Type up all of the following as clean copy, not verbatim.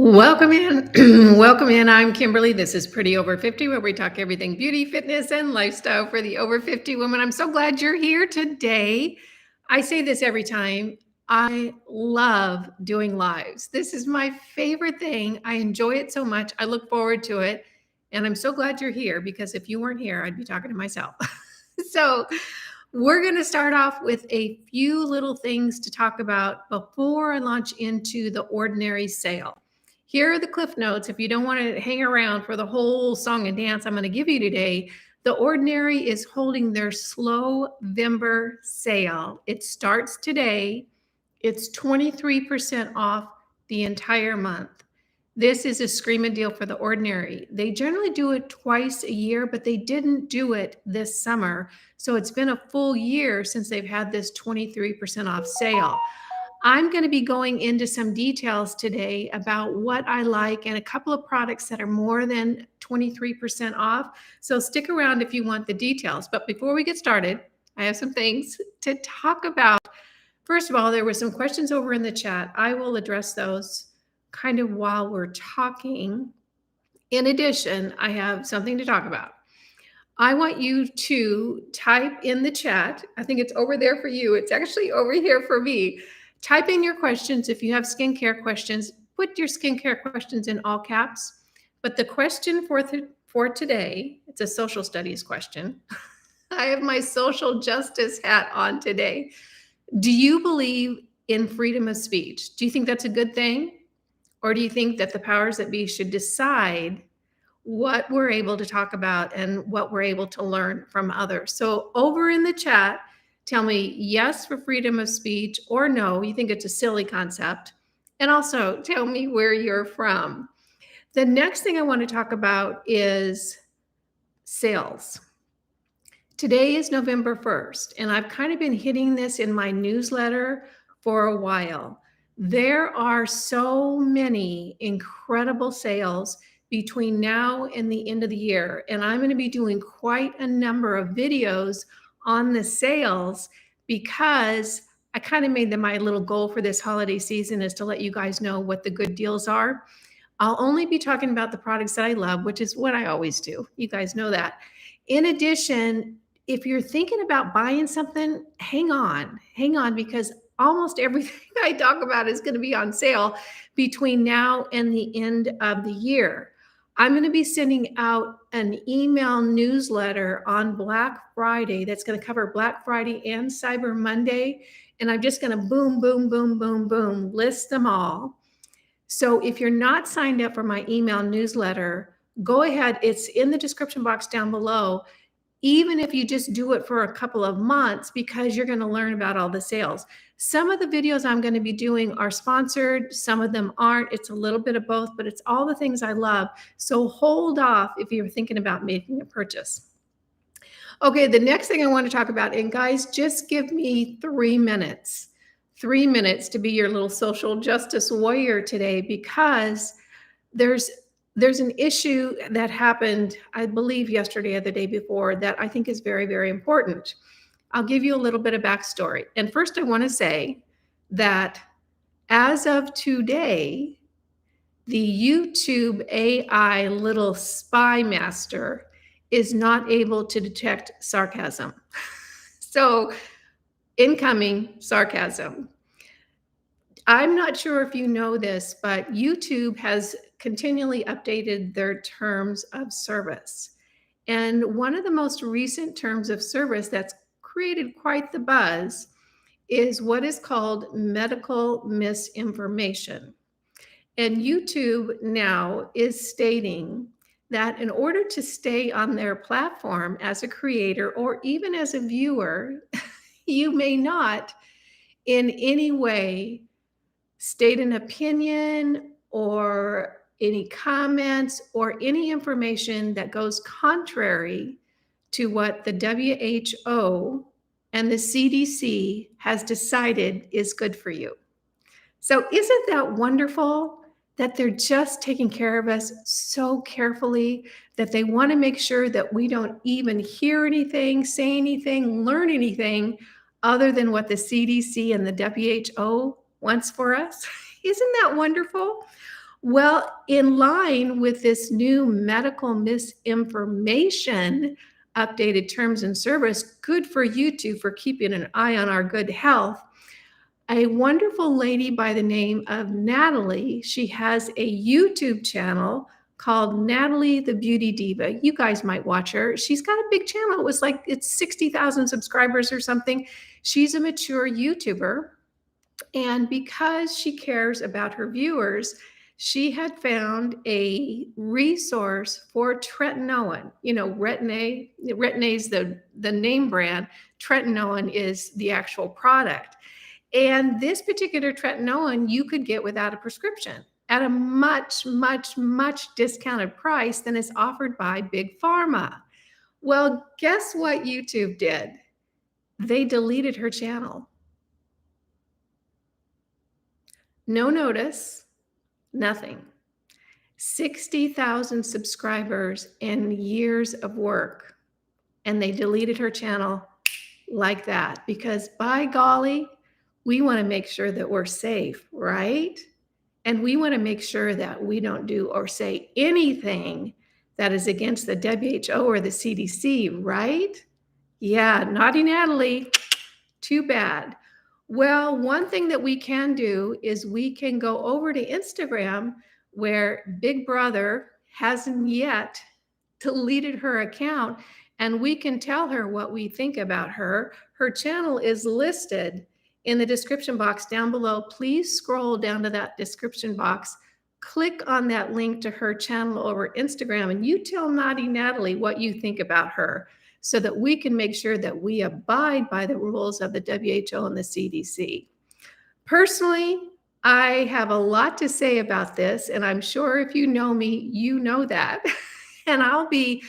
Welcome in. Welcome in. I'm Kimberly. This is Pretty Over 50, where we talk everything beauty, fitness, and lifestyle for the over 50 woman. I'm so glad you're here today. I say this every time. I love doing lives. This is my favorite thing. I enjoy it so much. I look forward to it. And I'm so glad you're here because if you weren't here, I'd be talking to myself. So, we're going to start off with a few little things to talk about before I launch into the ordinary sale. Here are the cliff notes. If you don't want to hang around for the whole song and dance I'm going to give you today, the Ordinary is holding their Slow-Vember sale. It starts today. It's 23% off the entire month. This is a screaming deal for the Ordinary. They generally do it twice a year, but they didn't do it this summer. So it's been a full year since they've had this 23% off sale. I'm going to be going into some details today about what I like and a couple of products that are more than 23% off. So stick around if you want the details. But before we get started, I have some things to talk about. First of all, there were some questions over in the chat. I will address those kind of while we're talking. In addition, I have something to talk about. I want you to type in the chat. I think it's over there for you. It's actually over here for me. Type in your questions. If you have skincare questions, put your skincare questions in all caps. But the question for today, it's a social studies question. I have my social justice hat on today. Do you believe in freedom of speech? Do you think that's a good thing? Or do you think that the powers that be should decide what we're able to talk about and what we're able to learn from others? So over in the chat, tell me yes for freedom of speech or no, you think it's a silly concept. And also tell me where you're from. The next thing I want to talk about is sales. Today is November 1st, and I've kind of been hitting this in my newsletter for a while. There are so many incredible sales between now and the end of the year, and I'm going to be doing quite a number of videos on the sales because I kind of made them my little goal for this holiday season is to let you guys know what the good deals are. I'll only be talking about the products that I love, which is what I always do. You guys know that. In addition, if you're thinking about buying something, hang on because almost everything I talk about is going to be on sale between now and the end of the year. I'm going to be sending out an email newsletter on Black Friday that's going to cover Black Friday and Cyber Monday. And I'm just going to boom, boom, boom, boom, boom, list them all. So if you're not signed up for my email newsletter, go ahead. It's in the description box down below. Even if you just do it for a couple of months, because you're going to learn about all the sales. Some of the videos I'm going to be doing are sponsored. Some of them aren't. It's a little bit of both, but it's all the things I love. So hold off if you're thinking about making a purchase. Okay, the next thing I want to talk about, and guys, just give me 3 minutes. 3 minutes to be your little social justice warrior today, because there's an issue that happened, I believe yesterday or the day before, that I think is very, very important. I'll give you a little bit of backstory. And first I want to say that as of today, the YouTube AI little spy master is not able to detect sarcasm. So incoming sarcasm. I'm not sure if you know this, but YouTube has continually updated their terms of service. And one of the most recent terms of service that's created quite the buzz is what is called medical misinformation. And YouTube now is stating that in order to stay on their platform as a creator or even as a viewer, you may not in any way state an opinion or any comments or any information that goes contrary to what the WHO and the CDC has decided is good for you. So isn't that wonderful that they're just taking care of us so carefully that they want to make sure that we don't even hear anything, say anything, learn anything other than what the CDC and the WHO wants for us? Isn't that wonderful? Well, in line with this new medical misinformation, updated terms and service, good for you two for keeping an eye on our good health. A wonderful lady by the name of Natalie, she has a YouTube channel called Natalie the Beauty Diva. You guys might watch her. She's got a big channel. It was like it's 60,000 subscribers or something. She's a mature YouTuber. And because she cares about her viewers, she had found a resource for tretinoin. You know, Retin-A is the name brand. Tretinoin is the actual product. And this particular tretinoin you could get without a prescription at a much, much, much discounted price than is offered by Big Pharma. Well, guess what YouTube did? They deleted her channel. No notice, nothing. 60,000 subscribers and years of work. And they deleted her channel like that because, by golly, we want to make sure that we're safe, right? And we want to make sure that we don't do or say anything that is against the WHO or the CDC, right? Yeah, naughty Natalie, too bad. Well, one thing that we can do is we can go over to Instagram where Big Brother hasn't yet deleted her account, and we can tell her what we think about her. Her channel is listed in the description box down below. Please scroll down to that description box, click on that link to her channel over Instagram, and you tell Naughty Natalie what you think about her so that we can make sure that we abide by the rules of the WHO and the CDC. Personally, I have a lot to say about this, and I'm sure if you know me, you know that. And I'll be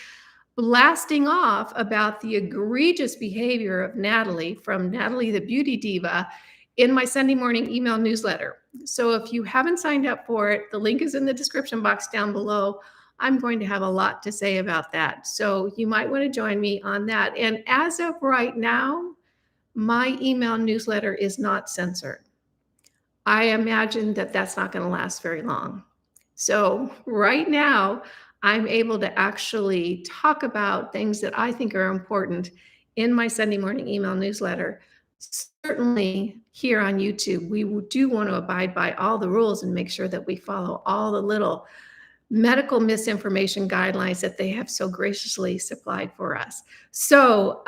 blasting off about the egregious behavior of Natalie from Natalie the Beauty Diva in my Sunday morning email newsletter. So if you haven't signed up for it, the link is in the description box down below. I'm going to have a lot to say about that. So you might want to join me on that. And as of right now, my email newsletter is not censored. I imagine that that's not going to last very long. So right now, I'm able to actually talk about things that I think are important in my Sunday morning email newsletter. Certainly here on YouTube, we do want to abide by all the rules and make sure that we follow all the little medical misinformation guidelines that they have so graciously supplied for us. So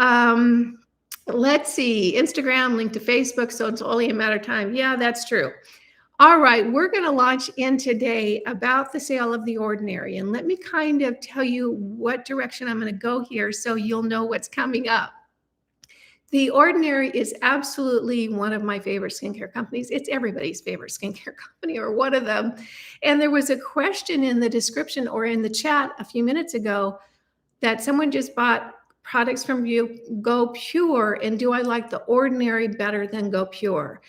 let's see, Instagram linked to Facebook, so it's only a matter of time. Yeah, that's true. All right, we're going to launch in today about the sale of The Ordinary. And let me kind of tell you what direction I'm going to go here so you'll know what's coming up. The Ordinary is absolutely one of my favorite skincare companies. It's everybody's favorite skincare company or one of them. And there was a question in the description or in the chat a few minutes ago that someone just bought products from Go Pure, and do I like The Ordinary better than Go Pure?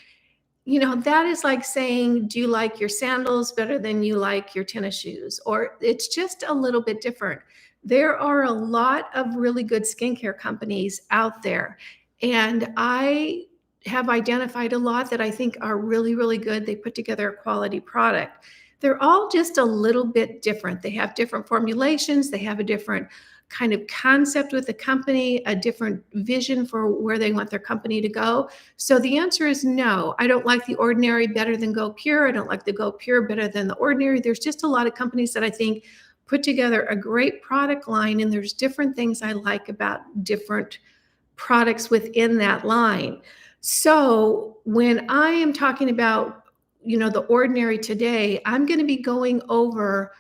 You know, that is like saying, do you like your sandals better than you like your tennis shoes? Or it's just a little bit different. There are a lot of really good skincare companies out there. And I have identified a lot that I think are really, really good. They put together a quality product. They're all just a little bit different. They have different formulations. They have a different kind of concept with the company, a different vision for where they want their company to go. So the answer is no. I don't like The Ordinary better than Go Pure. I don't like the Go Pure better than The Ordinary. There's just a lot of companies that I think put together a great product line, and there's different things I like about different products within that line. So when I am talking about, you know, The Ordinary today, I'm going to be going over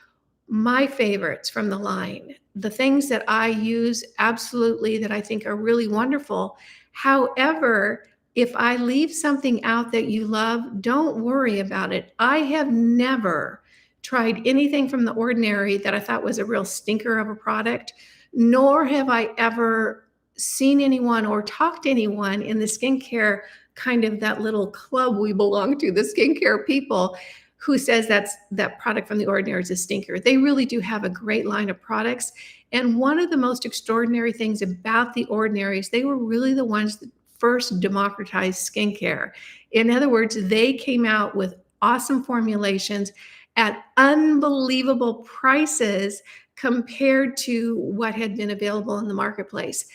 my favorites from the line, the things that I use absolutely that I think are really wonderful. However, if I leave something out that you love, don't worry about it. I have never tried anything from The Ordinary that I thought was a real stinker of a product, nor have I ever seen anyone or talked to anyone in the skincare kind of that little club we belong to, the skincare people, who says that product from The Ordinary is a stinker. They really do have a great line of products. And one of the most extraordinary things about The Ordinary is they were really the ones that first democratized skincare. In other words, they came out with awesome formulations, at unbelievable prices compared to what had been available in the marketplace.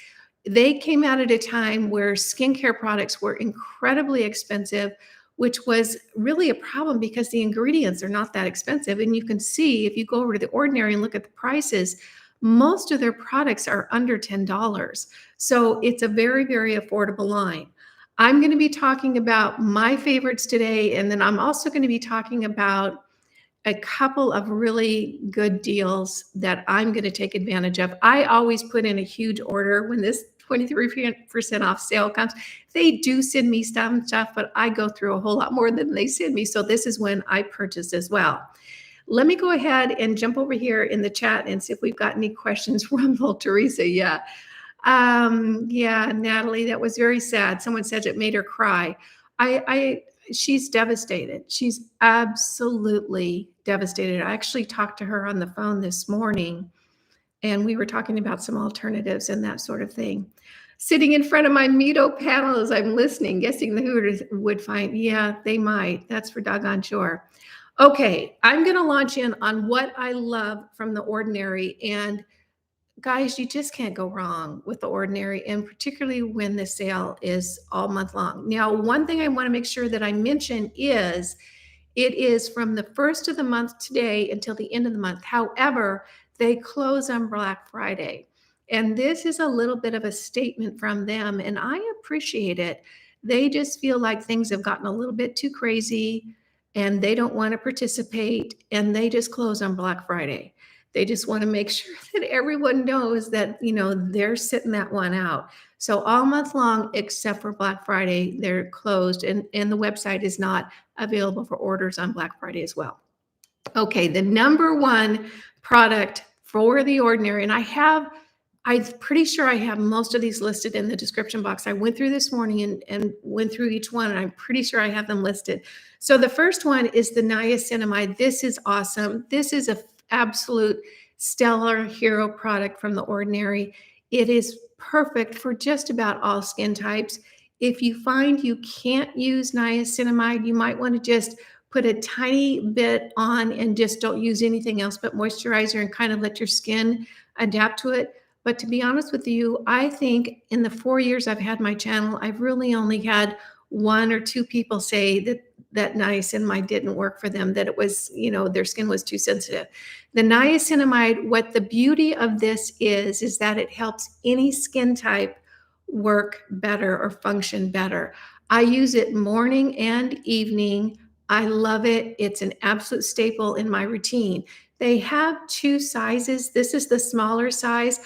They came out at a time where skincare products were incredibly expensive, which was really a problem because the ingredients are not that expensive. And you can see if you go over to The Ordinary and look at the prices, most of their products are under $10. So it's a very, very affordable line. I'm going to be talking about my favorites today, and then I'm also going to be talking about a couple of really good deals that I'm going to take advantage of. I always put in a huge order when this 23% off sale comes. They do send me stuff, but I go through a whole lot more than they send me. So this is when I purchase as well. Let me go ahead and jump over here in the chat and see if we've got any questions. Rumble, Teresa, yeah. Yeah, Natalie, that was very sad. Someone said it made her cry. She's devastated. She's absolutely devastated. I actually talked to her on the phone this morning, and we were talking about some alternatives and that sort of thing. Sitting in front of my MITO panel as I'm listening, guessing the Hooters would find, yeah, they might. That's for doggone sure. Okay, I'm going to launch in on what I love from The Ordinary. And guys, you just can't go wrong with The Ordinary, and particularly when the sale is all month long. Now, one thing I want to make sure that I mention is it is from the first of the month today until the end of the month. However, they close on Black Friday. And this is a little bit of a statement from them, and I appreciate it. They just feel like things have gotten a little bit too crazy and they don't want to participate, and they just close on Black Friday. They just want to make sure that everyone knows that, they're sitting that one out. So all month long, except for Black Friday, they're closed, and the website is not available for orders on Black Friday as well. Okay, the number one product for The Ordinary, and I'm pretty sure I have most of these listed in the description box. I went through this morning and went through each one, and I'm pretty sure I have them listed. So the first one is the niacinamide. This is awesome. This is an absolute stellar hero product from The Ordinary. It is perfect for just about all skin types. If you find you can't use niacinamide, you might want to just put a tiny bit on and just don't use anything else but moisturizer and kind of let your skin adapt to it. But to be honest with you, I think in the 4 years I've had my channel, I've really only had 1 or 2 people say that niacinamide didn't work for them, that it was, their skin was too sensitive. The niacinamide, what the beauty of this is that it helps any skin type work better or function better. I use it morning and evening. I love it. It's an absolute staple in my routine. They have 2 sizes. This is the smaller size.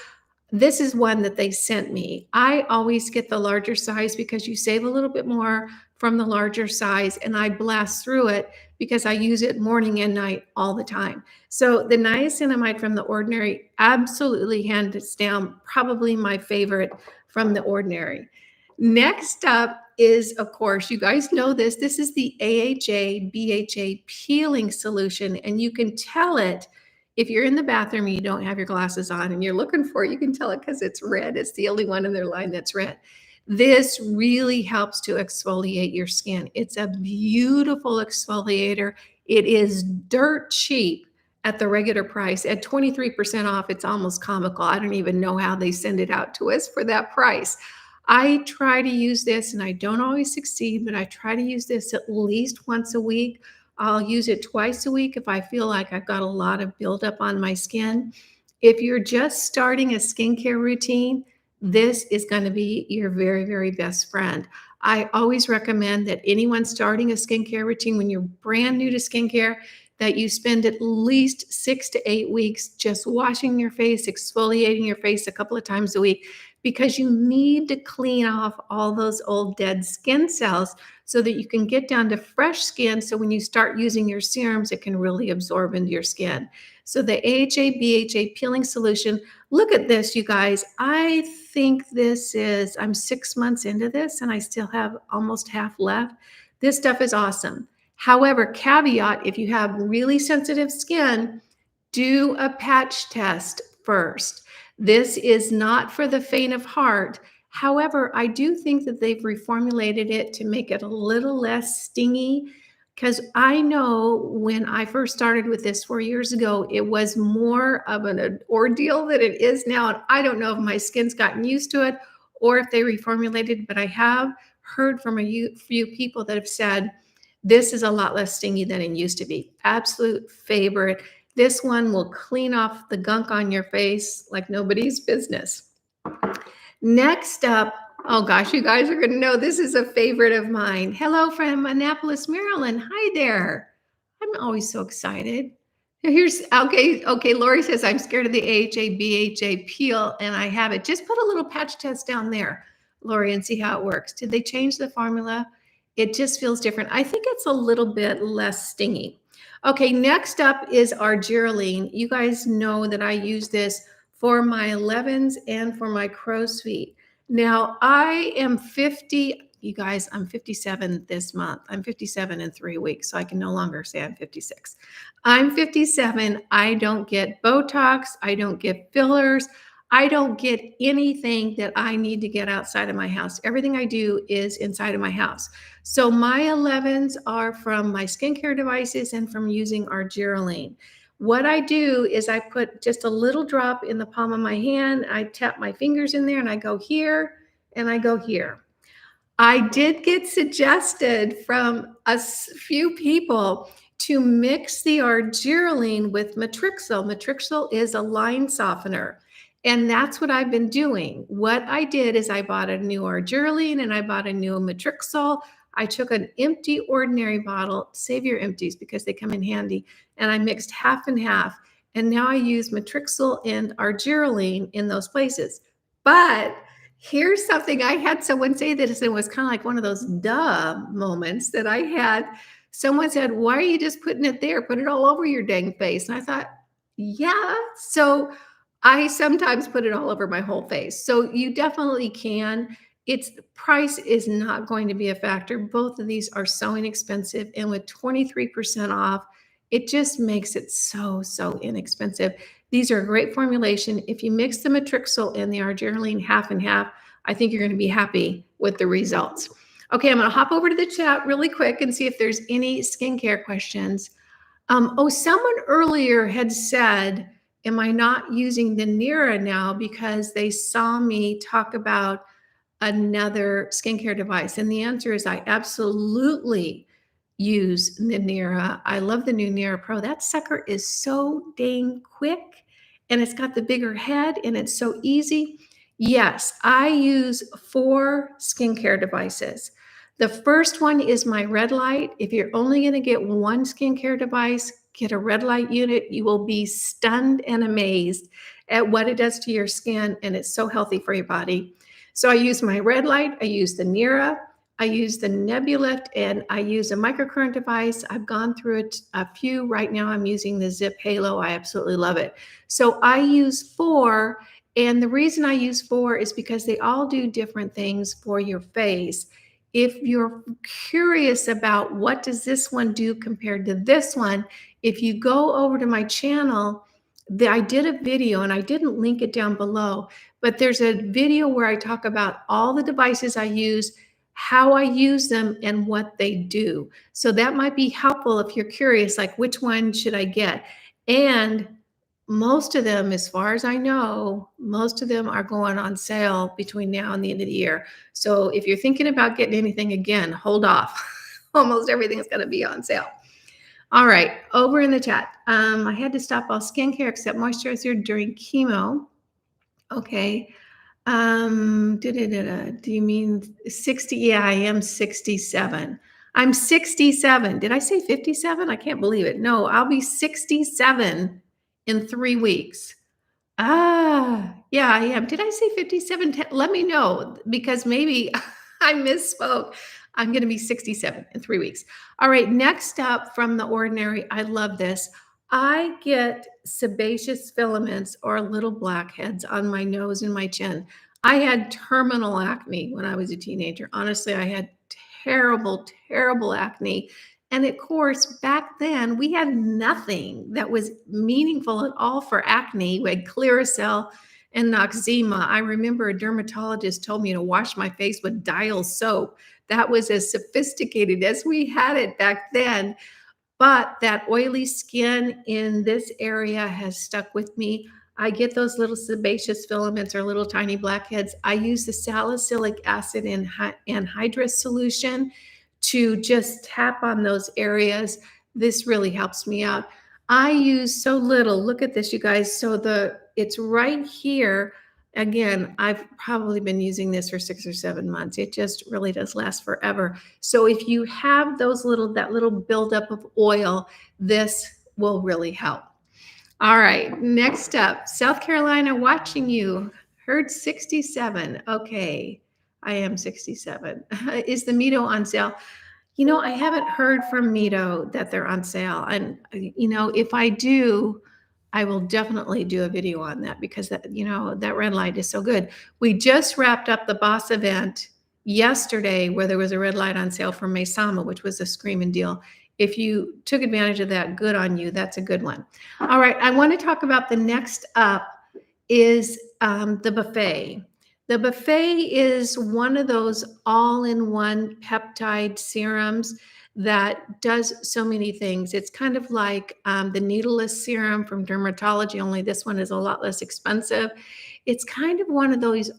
This is one that they sent me. I always get the larger size because you save a little bit more from the larger size, and I blast through it because I use it morning and night all the time. So the niacinamide from The Ordinary, absolutely hands down, probably my favorite from The Ordinary. Next up is, of course, you guys know this is the AHA BHA peeling solution, and you can tell it if you're in the bathroom and you don't have your glasses on and you're looking for it. You can tell it because it's red. It's the only one in their line that's red. This really helps to exfoliate your skin. It's a beautiful exfoliator. It is dirt cheap at the regular price. At 23% off, it's almost comical. I don't even know how they send it out to us for that price. I try to use this, and I don't always succeed, but I try to use this at least once a week. I'll use it twice a week if I feel like I've got a lot of buildup on my skin. If you're just starting a skincare routine, this is going to be your very, very best friend. I always recommend that anyone starting a skincare routine, when you're brand new to skincare, that you spend at least 6 to 8 weeks just washing your face, exfoliating your face a couple of times a week, because you need to clean off all those old dead skin cells so that you can get down to fresh skin. So when you start using your serums, it can really absorb into your skin. So the AHA BHA peeling solution, look at this, you guys. I think I'm 6 months into this and I still have almost half left. This stuff is awesome. However, caveat, if you have really sensitive skin, do a patch test first. This is not for the faint of heart. However, I do think that they've reformulated it to make it a little less stingy. Because I know when I first started with this 4 years ago, it was more of an ordeal than it is now, and I don't know if my skin's gotten used to it or if they reformulated, but I have heard from a few people that have said, "This is a lot less stingy than it used to be." Absolute favorite. This one will clean off the gunk on your face like nobody's business. Next up, oh gosh, you guys are going to know this is a favorite of mine. Hello from Annapolis, Maryland. Hi there. I'm always so excited. Here's okay. Lori says I'm scared of the AHA BHA peel, and I have it. Just put a little patch test down there, Lori, and see how it works. Did they change the formula? It just feels different. I think it's a little bit less stingy. Okay, next up is our Geraldine. You guys know that I use this for my 11s and for my crow's feet. Now, I am 50. You guys, I'm 57 this month. I'm 57 in 3 weeks, so I can no longer say I'm 56. I'm 57. I don't get Botox. I don't get fillers. I don't get anything that I need to get outside of my house. Everything I do is inside of my house. So my 11s are from my skincare devices and from using our Geraldine. What I do is I put just a little drop in the palm of my hand. I tap my fingers in there and I go here and I go here. I did get suggested from a few people to mix the Geraldine with Matrixyl. Matrixyl is a line softener. And that's what I've been doing. What I did is I bought a new Geraldine and I bought a new Matrixyl. I took an empty ordinary bottle, save your empties because they come in handy, and I mixed half and half. And now I use Matrixyl and Geraldine in those places. But here's something I had someone say that it was kind of like one of those duh moments that I had. Someone said, "Why are you just putting it there? Put it all over your dang face." And I thought, yeah. So I sometimes put it all over my whole face. So you definitely can. Its price is not going to be a factor. Both of these are so inexpensive. And with 23% off, it just makes it so inexpensive. These are a great formulation. If you mix the Matrixyl and the Geraldine half and half, I think you're going to be happy with the results. Okay, I'm going to hop over to the chat really quick and see if there's any skincare questions. Someone earlier had said, am I not using the NIRA now because they saw me talk about another skincare device? And the answer is I absolutely use the NIRA. I love the new NIRA Pro. That sucker is so dang quick and it's got the bigger head and it's so easy. Yes, I use 4 skincare devices. The first one is my red light. If you're only going to get one skincare device, get a red light unit. You will be stunned and amazed at what it does to your skin, and it's so healthy for your body. So I use my red light. I use the NIRA. I use the Nebulyft, and I use a microcurrent device. I've gone through it a few. Right now I'm using the Zip Halo. I absolutely love it. So I use 4, and the reason I use 4 is because they all do different things for your face. If you're curious about what does this one do compared to this one, if you go over to my channel, I did a video, and I didn't link it down below, but there's a video where I talk about all the devices I use, how I use them, and what they do. So that might be helpful if you're curious, like which one should I get? And most of them, as far as I know, most of them are going on sale between now and the end of the year. So if you're thinking about getting anything, again, hold off. Almost everything is going to be on sale. All right, over in the chat. I had to stop all skincare except moisturizer during chemo. Okay. Do you mean 60? Yeah, I am 67. I'm 67. Did I say 57? I can't believe it. No, I'll be 67 in 3 weeks. Yeah, I am. Did I say 57? Let me know because maybe I misspoke. I'm going to be 67 in 3 weeks. All right, next up from The Ordinary. I love this. I get sebaceous filaments or little blackheads on my nose and my chin. I had terminal acne when I was a teenager. Honestly, I had terrible acne. And of course, back then we had nothing that was meaningful at all for acne. We had Clearasil and Noxzema. I remember a dermatologist told me to wash my face with Dial soap. That was as sophisticated as we had it back then. But that oily skin in this area has stuck with me. I get those little sebaceous filaments or little tiny blackheads. I use the salicylic acid and anhydrous solution to just tap on those areas. This really helps me out. I use so little. Look at this, you guys. So it's right here. Again, I've probably been using this for 6 or 7 months. It just really does last forever. So if you have that little buildup of oil, this will really help. All right, next up, South Carolina watching you. Heard 67. Okay, I am 67. Is the MITO on sale? You know, I haven't heard from MITO that they're on sale. And, you know, if I do, I will definitely do a video on that because that red light is so good. We just wrapped up the Boss event yesterday where there was a red light on sale from Maysama, which was a screaming deal. If you took advantage of that, good on you. That's a good one. All right, I want to talk about the next up is the buffet. The buffet is one of those all-in-one peptide serums that does so many things. It's kind of like the needleless serum from dermatology, only this one is a lot less expensive. It's kind of one of those,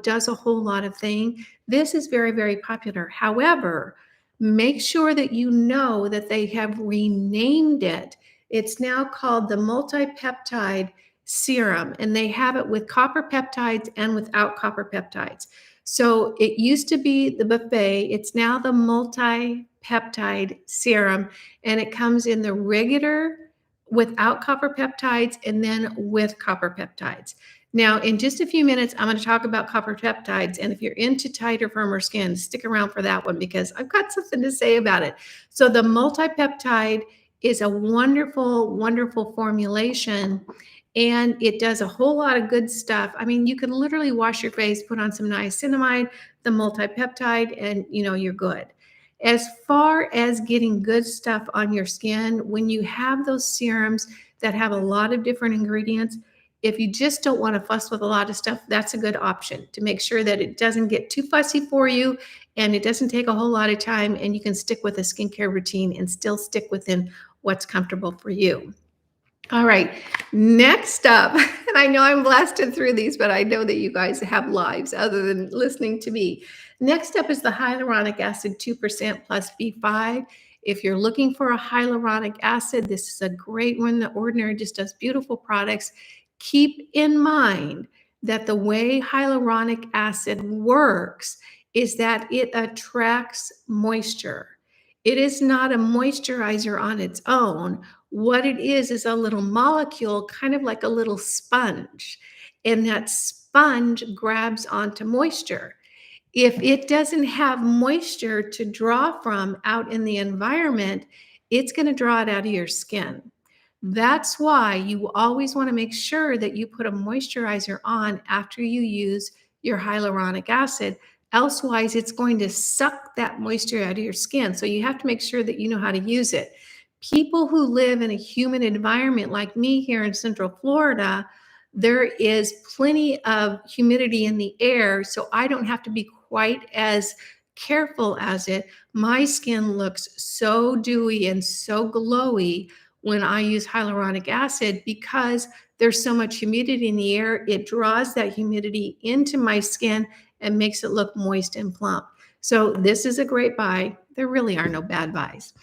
does a whole lot of things. This is very, very popular. However, make sure that you know that they have renamed it. It's now called the multi-peptide serum, and they have it with copper peptides and without copper peptides. So it used to be the buffet. It's now the multi-peptide serum, and it comes in the regular without copper peptides and then with copper peptides. Now, in just a few minutes, I'm going to talk about copper peptides. And if you're into tighter, firmer skin, stick around for that one because I've got something to say about it. So the multi-peptide is a wonderful, wonderful formulation. And it does a whole lot of good stuff. I mean, you can literally wash your face, put on some niacinamide, the multi-peptide, and you're good. As far as getting good stuff on your skin, when you have those serums that have a lot of different ingredients, if you just don't want to fuss with a lot of stuff, that's a good option to make sure that it doesn't get too fussy for you and it doesn't take a whole lot of time, and you can stick with a skincare routine and still stick within what's comfortable for you. All right, next up, and I know I'm blasted through these, but I know that you guys have lives other than listening to me. Next up is the Hyaluronic Acid 2% plus B5. If you're looking for a hyaluronic acid, this is a great one. The Ordinary just does beautiful products. Keep in mind that the way hyaluronic acid works is that it attracts moisture. It is not a moisturizer on its own. What it is a little molecule, kind of like a little sponge, and that sponge grabs onto moisture. If it doesn't have moisture to draw from out in the environment, it's going to draw it out of your skin. That's why you always want to make sure that you put a moisturizer on after you use your hyaluronic acid. Elsewise, it's going to suck that moisture out of your skin. So you have to make sure that you know how to use it. People who live in a humid environment like me here in Central Florida, there is plenty of humidity in the air, so I don't have to be quite as careful as it. My skin looks so dewy and so glowy when I use hyaluronic acid because there's so much humidity in the air. It draws that humidity into my skin and makes it look moist and plump. So this is a great buy. There really are no bad buys.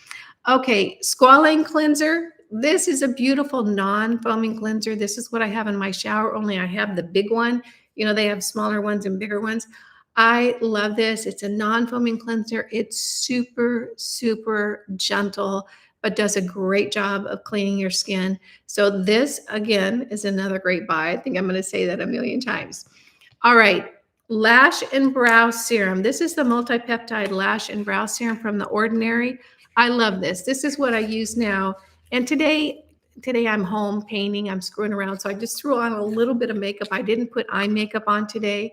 Okay, Squalane Cleanser. This is a beautiful non-foaming cleanser. This is what I have in my shower, only I have the big one. They have smaller ones and bigger ones. I love this. It's a non-foaming cleanser. It's super, super gentle, but does a great job of cleaning your skin. So this, again, is another great buy. I think I'm going to say that a million times. All right, Lash and Brow Serum. This is the multi-peptide Lash and Brow Serum from The Ordinary. I love this. This is what I use now. And today I'm home painting. I'm screwing around. So I just threw on a little bit of makeup. I didn't put eye makeup on today.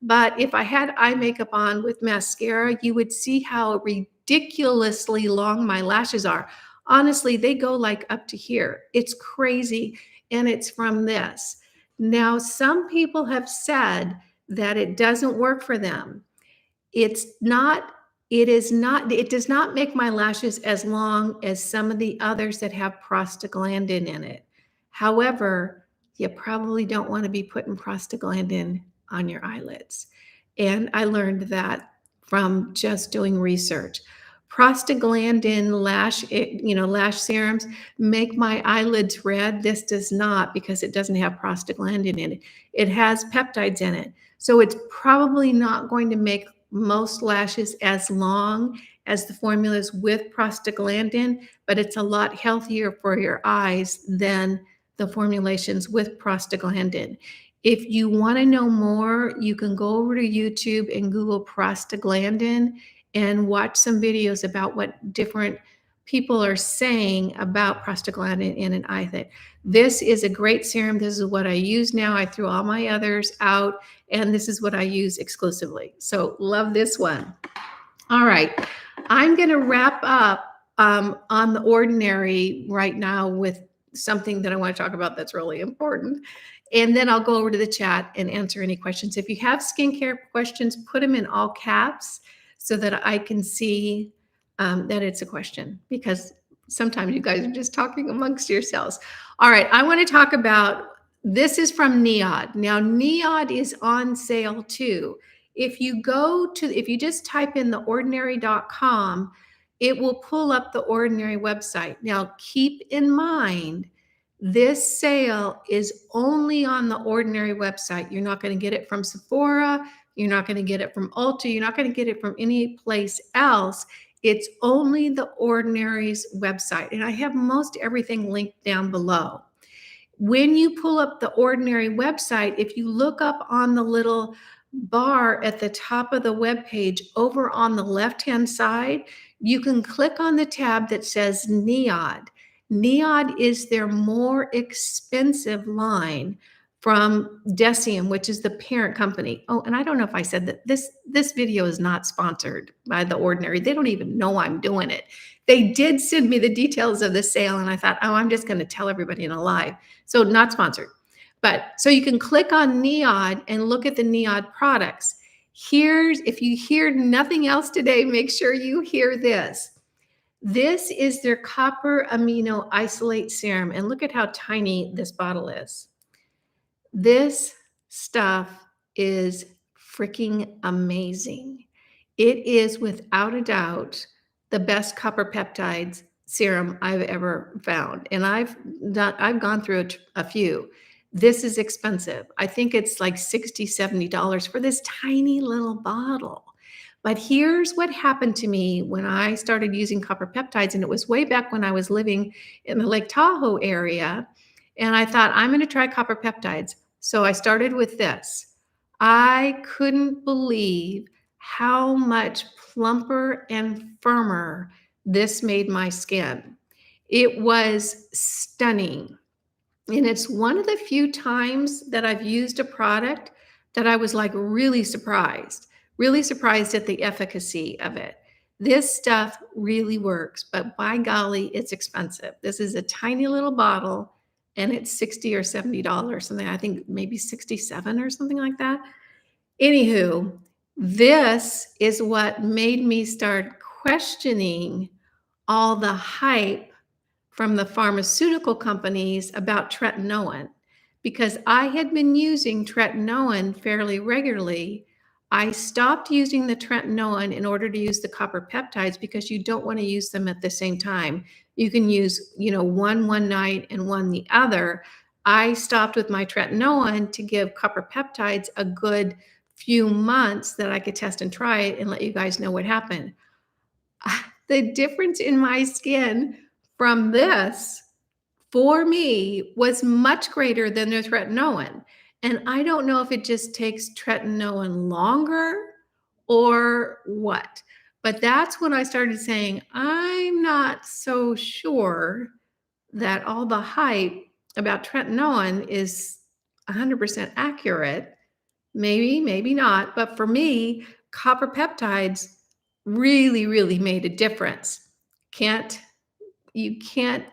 But if I had eye makeup on with mascara, you would see how ridiculously long my lashes are. Honestly, they go like up to here. It's crazy. And it's from this. Now, some people have said that it doesn't work for them. It's not it does not make my lashes as long as some of the others that have prostaglandin in it. However, you probably don't want to be putting prostaglandin on your eyelids. And I learned that from just doing research. Prostaglandin lash serums make my eyelids red. This does not, because it doesn't have prostaglandin in it. It has peptides in it. So it's probably not going to make most lashes as long as the formulas with prostaglandin, but it's a lot healthier for your eyes than the formulations with prostaglandin. If you want to know more, you can go over to YouTube and Google prostaglandin and watch some videos about what different people are saying about prostaglandin in an eye thing. This is a great serum. This is what I use now. I threw all my others out, and this is what I use exclusively. So love this one. All right. I'm going to wrap up on the ordinary right now with something that I want to talk about that's really important. And then I'll go over to the chat and answer any questions. If you have skincare questions, put them in all caps so that I can see that it's a question, because sometimes you guys are just talking amongst yourselves. All right, I want to talk about, this is from NIOD. Now, NIOD is on sale too. If you just type in theordinary.com, it will pull up the Ordinary website. Now, keep in mind, this sale is only on the Ordinary website. You're not going to get it from Sephora. You're not going to get it from Ulta. You're not going to get it from any place else. It's only the Ordinary's website. And I have most everything linked down below. When you pull up the Ordinary website, if you look up on the little bar at the top of the web page over on the left-hand side, you can click on the tab that says NIOD. NIOD is their more expensive line from Decium, which is the parent company. Oh, and I don't know if I said that this video is not sponsored by The Ordinary. They don't even know I'm doing it. They did send me the details of the sale, and I thought, oh, I'm just going to tell everybody in a live. So not sponsored. But so you can click on NIOD and look at the NIOD products. If you hear nothing else today, make sure you hear this. This is their copper amino isolate serum. And look at how tiny this bottle is. This stuff is freaking amazing. It is without a doubt the best copper peptides serum I've ever found. And I've gone through a few. This is expensive. I think it's like $60, $70 for this tiny little bottle. But here's what happened to me when I started using copper peptides. And it was way back when I was living in the Lake Tahoe area. And I thought, I'm going to try copper peptides. So I started with this. I couldn't believe how much plumper and firmer this made my skin. It was stunning. And it's one of the few times that I've used a product that I was like really surprised at the efficacy of it. This stuff really works, but by golly, it's expensive. This is a tiny little bottle and it's $60 or $70, something, I think maybe 67 or something like that. Anywho, this is what made me start questioning all the hype from the pharmaceutical companies about tretinoin, because I had been using tretinoin fairly regularly. I stopped using the tretinoin in order to use the copper peptides because you don't want to use them at the same time. You can use, one night and one the other. I stopped with my tretinoin to give copper peptides a good few months that I could test and try it and let you guys know what happened. The difference in my skin from this, for me, was much greater than the tretinoin. And I don't know if it just takes tretinoin longer or what. But that's when I started saying, I'm not so sure that all the hype about tretinoin is 100% accurate. Maybe, maybe not. But for me, copper peptides really, really made a difference. You can't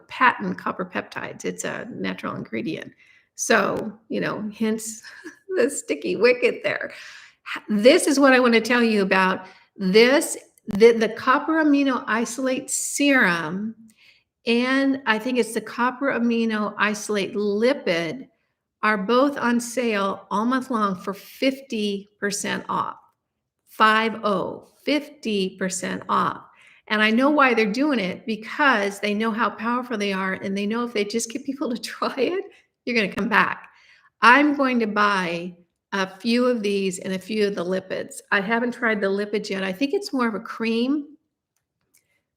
patent copper peptides. It's a natural ingredient. So, hence the sticky wicket there. This is what I want to tell you about. The copper amino isolate serum, and I think it's the copper amino isolate lipid, are both on sale all month long for 50% off. 50% off. And I know why they're doing it, because they know how powerful they are, and they know if they just get people to try it, you're going to come back. I'm going to buy a few of these and a few of the lipids. I haven't tried the lipids yet. I think it's more of a cream.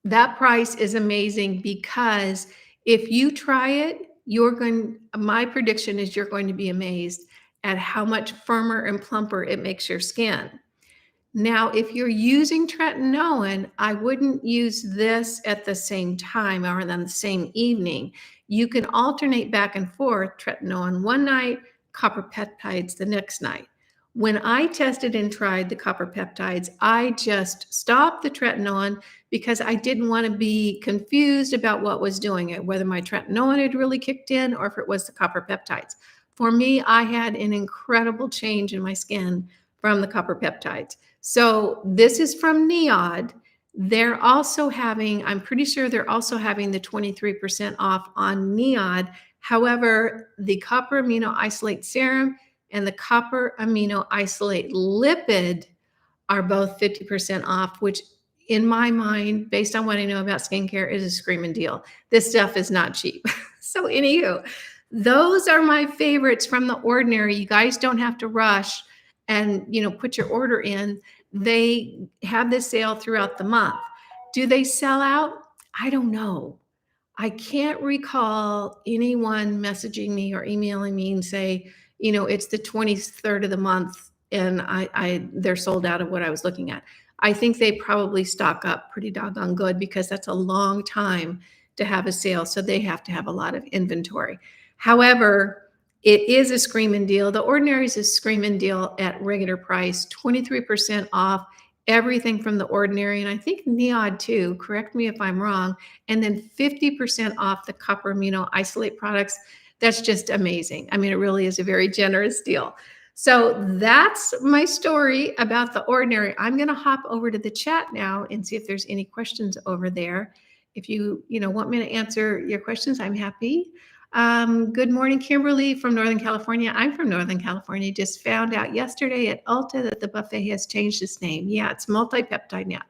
That price is amazing, because if you try it, my prediction is you're going to be amazed at how much firmer and plumper it makes your skin. Now, if you're using tretinoin, I wouldn't use this at the same time or on the same evening. You can alternate back and forth, tretinoin one night, copper peptides the next night. When I tested and tried the copper peptides, I just stopped the tretinoin because I didn't want to be confused about what was doing it, whether my tretinoin had really kicked in or if it was the copper peptides. For me, I had an incredible change in my skin from the copper peptides. So this is from NIOD. They're also having, I'm pretty sure they're also having the 23% off on NIOD. However, the copper amino isolate serum and the copper amino isolate lipid are both 50% off, which in my mind, based on what I know about skincare, is a screaming deal. This stuff is not cheap. So anywho, those are my favorites from The Ordinary. You guys don't have to rush and put your order in. They have this sale throughout the month. Do they sell out? I don't know. I can't recall anyone messaging me or emailing me and say, it's the 23rd of the month and they're sold out of what I was looking at. I think they probably stock up pretty doggone good, because that's a long time to have a sale. So they have to have a lot of inventory. However, it is a screaming deal. The Ordinary is a screaming deal at regular price, 23% off everything from The Ordinary. And I think NIOD too, correct me if I'm wrong. And then 50% off the copper amino isolate products. That's just amazing. I mean, it really is a very generous deal. So that's my story about The Ordinary. I'm going to hop over to the chat now and see if there's any questions over there. If you want me to answer your questions, I'm happy. Good morning, Kimberly from Northern California. I'm from Northern California. Just found out yesterday at Ulta that the buffet has changed its name. Yeah, it's multi-peptide now.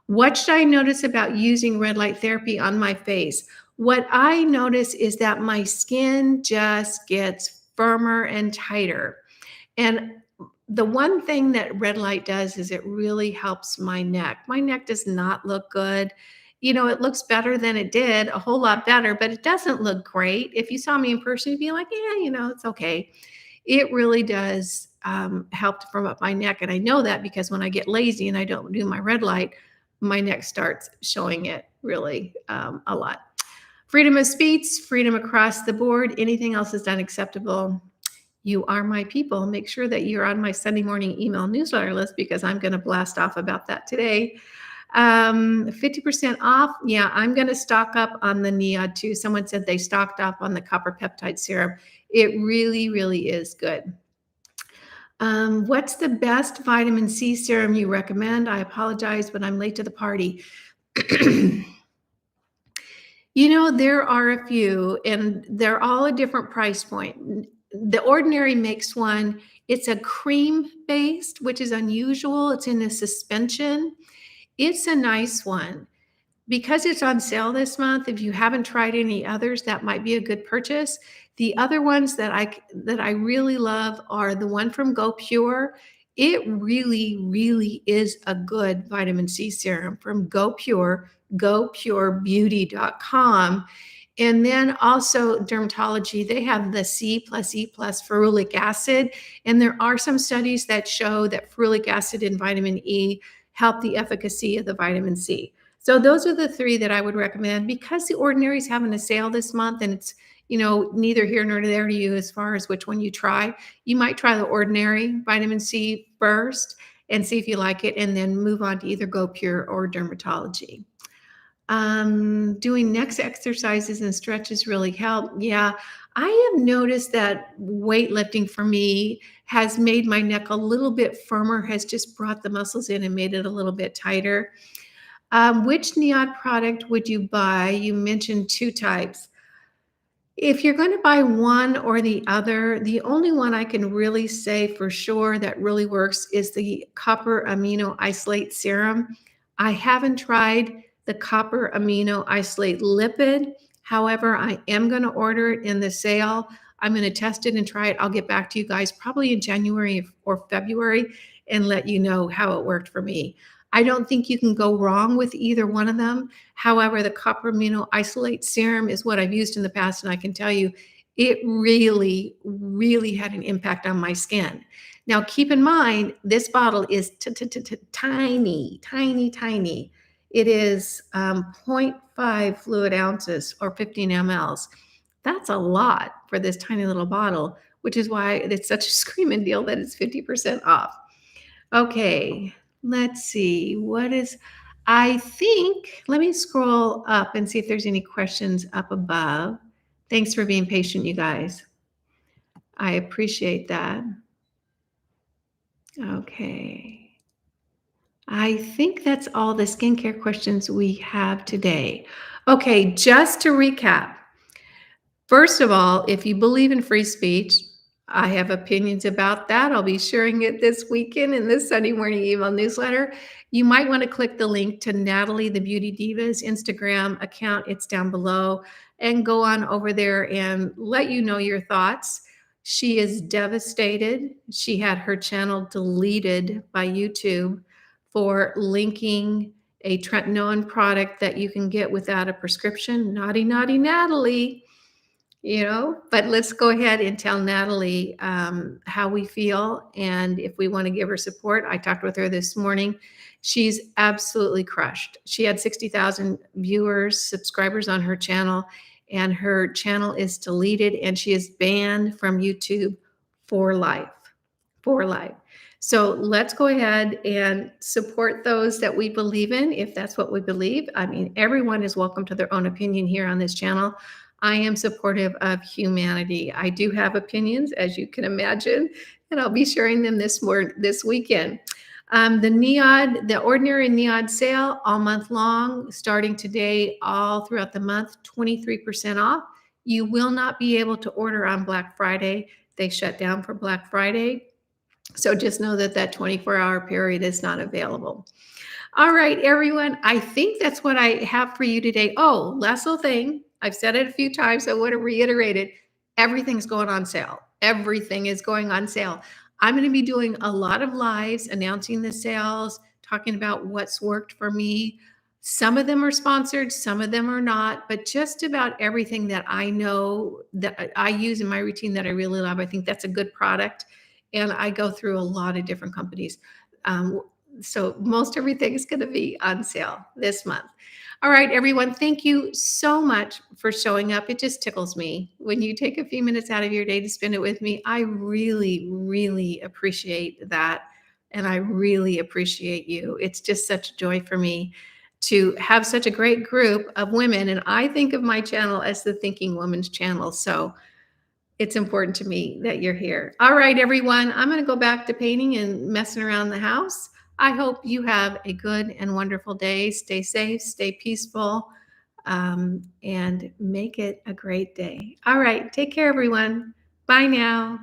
What should I notice about using red light therapy on my face? What I notice is that my skin just gets firmer and tighter. And the one thing that red light does is it really helps my neck. My neck does not look good. It looks better than it did, a whole lot better, but it doesn't look great. If you saw me in person, you'd be like, yeah, it's okay. It really does help to firm up my neck. And I know that because when I get lazy and I don't do my red light, my neck starts showing it really a lot. Freedom of speech, freedom across the board. Anything else is unacceptable. You are my people. Make sure that you're on my Sunday morning email newsletter list, because I'm going to blast off about that today. 50% off. Yeah, I'm going to stock up on the NIOD too. Someone said they stocked up on the copper peptide serum. It really, really is good. What's the best vitamin C serum you recommend? I apologize, but I'm late to the party. There are a few, and they're all a different price point. The Ordinary makes one. It's a cream-based, which is unusual. It's in a suspension. It's a nice one. Because it's on sale this month, if you haven't tried any others, that might be a good purchase. The other ones that I really love are the one from Go Pure. It really, really is a good vitamin C serum from Go Pure, gopurebeauty.com. And then also dermatology, they have the C plus E plus ferulic acid. And there are some studies that show that ferulic acid and vitamin E help the efficacy of the vitamin C. So those are the three that I would recommend. Because The Ordinary is having a sale this month, and it's neither here nor there to you as far as which one you try. You might try The Ordinary vitamin C first and see if you like it, and then move on to either Go Pure or dermatology. Doing neck exercises and stretches really help. Yeah, I have noticed that weightlifting for me has made my neck a little bit firmer, has just brought the muscles in and made it a little bit tighter. Which NIOD product would you buy? You mentioned two types. If you're going to buy one or the other, the only one I can really say for sure that really works is the copper amino isolate serum. I haven't tried the copper amino isolate lipid. However, I am going to order it in the sale. I'm going to test it and try it. I'll get back to you guys probably in January or February and let you know how it worked for me. I don't think you can go wrong with either one of them. However, the copper amino isolate serum is what I've used in the past, and I can tell you it really, really had an impact on my skin. Now, keep in mind, this bottle is tiny, tiny, tiny. It is 0.5 fluid ounces or 15 mLs. That's a lot for this tiny little bottle, which is why it's such a screaming deal that it's 50% off. Okay, let's see. I think, let me scroll up and see if there's any questions up above. Thanks for being patient, you guys. I appreciate that. Okay. I think that's all the skincare questions we have today. Okay, just to recap. First of all, if you believe in free speech, I have opinions about that. I'll be sharing it this weekend in the Sunday morning email newsletter. You might want to click the link to Natalie the Beauty Divas Instagram account. It's down below, and go on over there and let you know your thoughts. She is devastated. She had her channel deleted by YouTube for linking a tretinoin product that you can get without a prescription. Naughty, naughty Natalie. But let's go ahead and tell Natalie how we feel and if we want to give her support. I talked with her this morning. She's absolutely crushed. She had 60,000 viewers, subscribers on her channel, and her channel is deleted and she is banned from YouTube for life. For life. So let's go ahead and support those that we believe in, if that's what we believe. I mean, everyone is welcome to their own opinion here on this channel. I am supportive of humanity. I do have opinions, as you can imagine, and I'll be sharing them this weekend. The NIOD, the ordinary NIOD sale all month long, starting today, all throughout the month, 23% off. You will not be able to order on Black Friday. They shut down for Black Friday. So just know that that 24-hour period is not available. All right, everyone. I think that's what I have for you today. Oh, last little thing. I've said it a few times. I want to reiterate it. Everything's going on sale. Everything is going on sale. I'm going to be doing a lot of lives announcing the sales, talking about what's worked for me. Some of them are sponsored, some of them are not, but just about everything that I know that I use in my routine that I really love. I think that's a good product. And I go through a lot of different companies. So most everything is going to be on sale this month. All right, everyone, thank you so much for showing up. It just tickles me when you take a few minutes out of your day to spend it with me. I really, really appreciate that. And I really appreciate you. It's just such a joy for me to have such a great group of women. And I think of my channel as the Thinking Woman's channel. So it's important to me that you're here. All right, everyone, I'm going to go back to painting and messing around the house. I hope you have a good and wonderful day. Stay safe, stay peaceful, and make it a great day. All right, take care, everyone. Bye now.